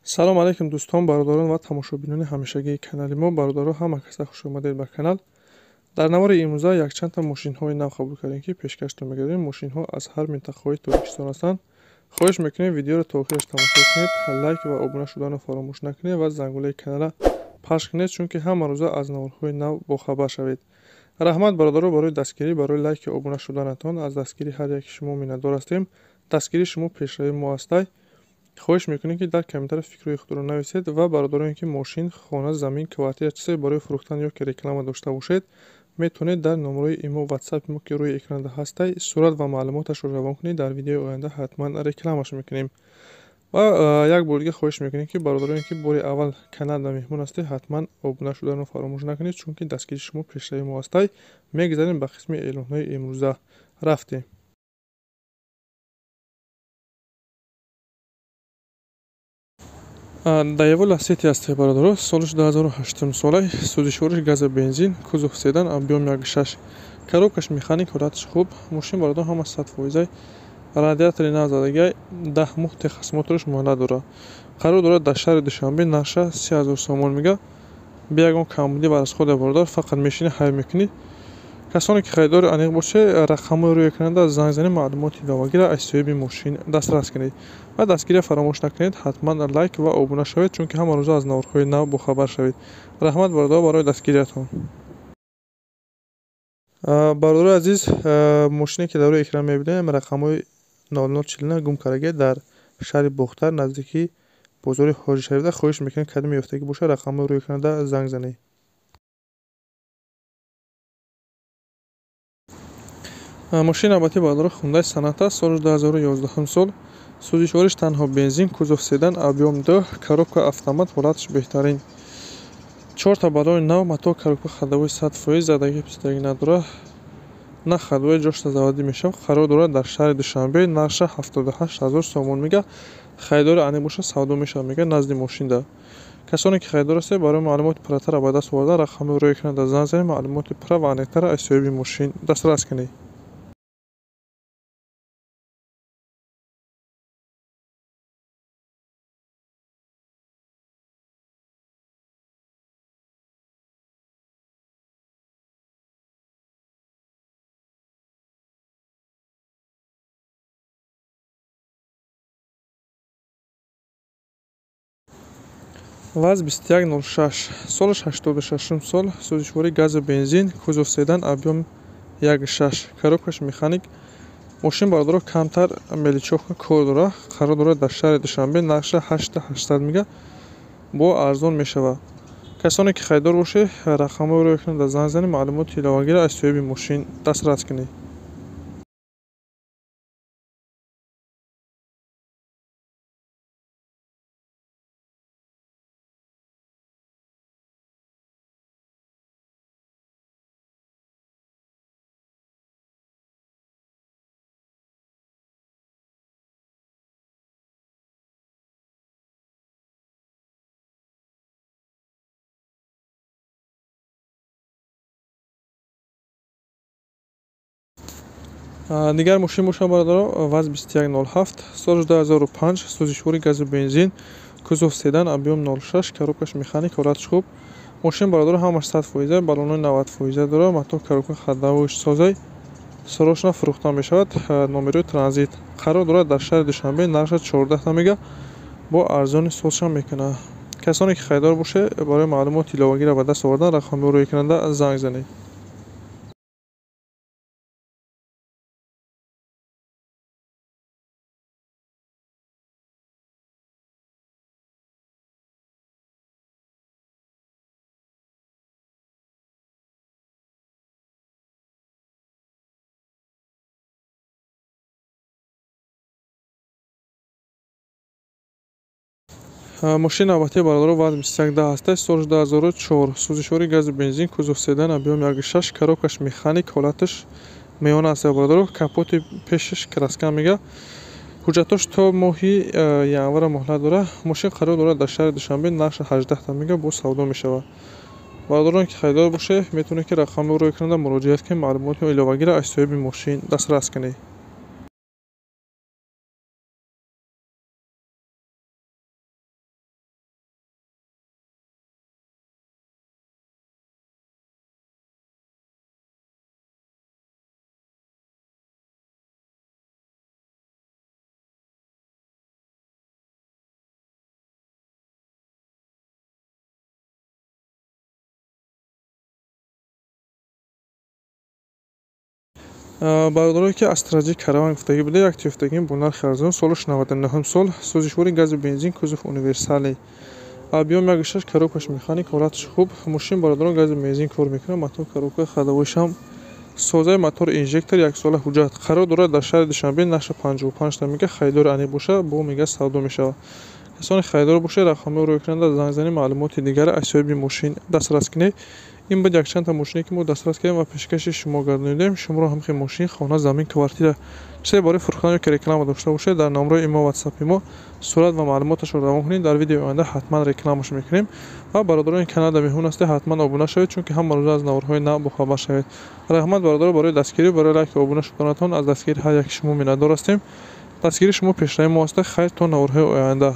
салом алайкум дӯстон, бародарон ва тамошобинони ҳамешагии канали мо. Бародаро, ҳама каса хушомадед ба канал. Дар навори имрӯза якчандта мошинҳои нав қабул кардем, ки пешкаштон мегардем. Мошинҳо аз ҳар минтақаҳои Тоҷикистон ҳастанд. хоҳиш мекунем видеоро то охираш тамошо кунед, лайк ва обуна шуданро фаромӯш накунед ва зангулаи канала пахш кунед, чунки ҳама рӯза аз наворҳои нав бохабар шавед. раҳмат бародаро барои дастгирӣ, барои лайки обуна шуданатон. Аз дастгирии ҳар яки шумо миннатдор ҳастем. Дастгирии шумо пешрави мо ҳастай. хоҳиш мекунем ки дар комментария фикрҳои худро нависед ва бародароне ки мошин, хона, замин, квартира чизе барои фурӯхтан ё ки реклама дошта бошед, метавонед дар номерои имо ватсапи мо ки рӯи экранда ҳастай сурат ва маълумоташро равон кунед. Дар видеои оянда ҳатман рекламаш мекунем. ва як бор дига хоҳиш мекунем ки бародароне ки бори аввал каналда меҳмон ҳастед, ҳатман обуна шуданро фаромӯш накунед, чунки дастгирии шумо пешрави мо ҳастай. Мегзарем ба қисми эълонҳои имрӯза. рафтем. даево лассети ҳастед бародаро. солиш 2008 солай. сӯзишвориш газа бензин, кузов седан, объем 1.6, коробкаш механик, ҳолатиш хуб. мошин бародаро ҳама 100%. радиатори нав задагай, 10 моҳ техосмотриш муҳлат дорад. қарор дорад дар шаҳри Душанбе. нарша 3000 сомон мега. бе ягон камбудӣ ба расхода бародар, фақат мешини ҳайр мекунӣ. касоне ки харидори аниқ бошед, рақамҳои рӯи экранда занг занед, маълумоти иловагиро аз соҳиби мошин дастрас кунед ва дастгирия фаромӯш накунед. ҳатман лайк ва обуна шавед, чунки ҳама рӯза аз наворҳои нав бохабар шавед. раҳмат бародаро барои дастгириятон. бародарои азиз, мошине ки дар рӯи экран мебинем, рақамҳои 0049 гумкараге дар шаҳри Бохтар наздики бозори Ҳоҷи Шарифда. хоҳиш мекунем кадоме ёфтагӣ бошад, рақамҳои рӯи экранда занг занед. мошини навбатӣ бародаро Hyundai Sonata, солиш 2011 сол. сӯзишвориш танҳо бензин, кузов седан, объем 2, коробка автомат, ҳолатиш беҳтарин. 4 балони нав, матоъ коробка ходовой 100%, задагӣ пистагӣ надорад. на ходовой ҷошта заводӣ мешавад. қарор дорад дар шаҳри Душанбе. нарша 78000 сомон мега. харидори аниқ боша савдо мешавад мега назди мошинда. касоне ки харидор ҳастед, барои маълумоти пурратара ба даст овардан рақамҳои рӯи экранда занг занед, маълумоти пурра ва аниқтара аз соҳиби мошин дастрас кунед. ВАЗ 2106, солиш 86 сол. сӯзишворӣ газу бензин, кузов седан, объем 1.6, коробкаш механик. мошин бародаро камтар меличовка кор дорад. қарор дорад дар шаҳри Душанбе. нарша 8800 мега. бо арзон мешавад. касоне ки харидор бошед, рақамҳои рӯи экранда занг занед, маълумоти иловагиро аз соҳиби мошин дастрас кунед. дигар мошин бошад бародаро. ВАЗ 2107, солиш 2005, сӯзишворӣ газу бензин, кузов седан, объем 06, коробкаш механик, ҳолатиш хуб. мошин бародаро ҳамаш 100%, балонои 90% дорад. матоъ коробка ходовоиш созай, сарошна фурӯхта мешавад. номерои транзит. қарор дорад дар шаҳри Душанбе. нарша 14 мега. бо арзони созша мекунад. касоне ки харидор бошед, барои маълумоти иловагиро ба даст овардан рақамҳои рӯи экранда занг занед. мошини навбатии бародаро ВАЗ 2110 ҳастай. солиш 2004, сӯзишворӣ газу бензин, кузов седан, объем 1.6, коробкаш механик, ҳолатиш меёна аст бародаро. капоти пешаш краска мега. ҳуҷҷатош то моҳи январа муҳлат дорад. мошин қарор дорад дар шаҳри Душанбе. нарша 18 мега. бо савдо мешавад. бародароне ки харидор бошед, метавонед ки рақамҳои рӯи экранда муроҷиат кунед, маълумоти иловагиро аз соҳиби мошин дастрас кунед. бародарое ки аз траҷи караван гуфтагӣ буда, як тӯфтагии бо нархи арзон соли 99 сол, сӯзишвори гази бензин, кузов универсале, объем 1.6 коробкаш механик, ҳолаташ хуб. мошин бародарон гази бензин кор мекунад, мотор коробка ходовойшам, созаи мотор инжектор, 1 сола ҳуҷҷат. қарор дорад дар шаҳри Душанбе нақша 55 та мега хайдори ане боша, бо мега савдо мешавад. касони хайдор бошед, рақамҳои рӯйкунанда занг занед, маълумоти дигаре асбоби мошин дастрас кунед. ин буд якчанд мошине ки мо дастрас кардем ва пешкаши шумо гардонидем. шуморо ҳамхи мошин, хона, замин, квартира чизе бораи фурӯхтан ёки реклама дошта бошед, дар номерои имо ватсапи мо сурат ва маълумоташро равон кунед. дар видеои оянда ҳатман рекламаш мекунем. ва бародарони Канада меҳмон ҳастед, ҳатман обуна шавед, чунки ҳама рӯза аз наврҳои нав бохабар шавед. раҳмат бародаро барои дастгирӣ, барои лайк ва обуна шуданатон аз дастгири ҳар яки шумо миннатдор ҳастем. дастгири шумо пешраи мо аст. хайр то наврҳои оянда.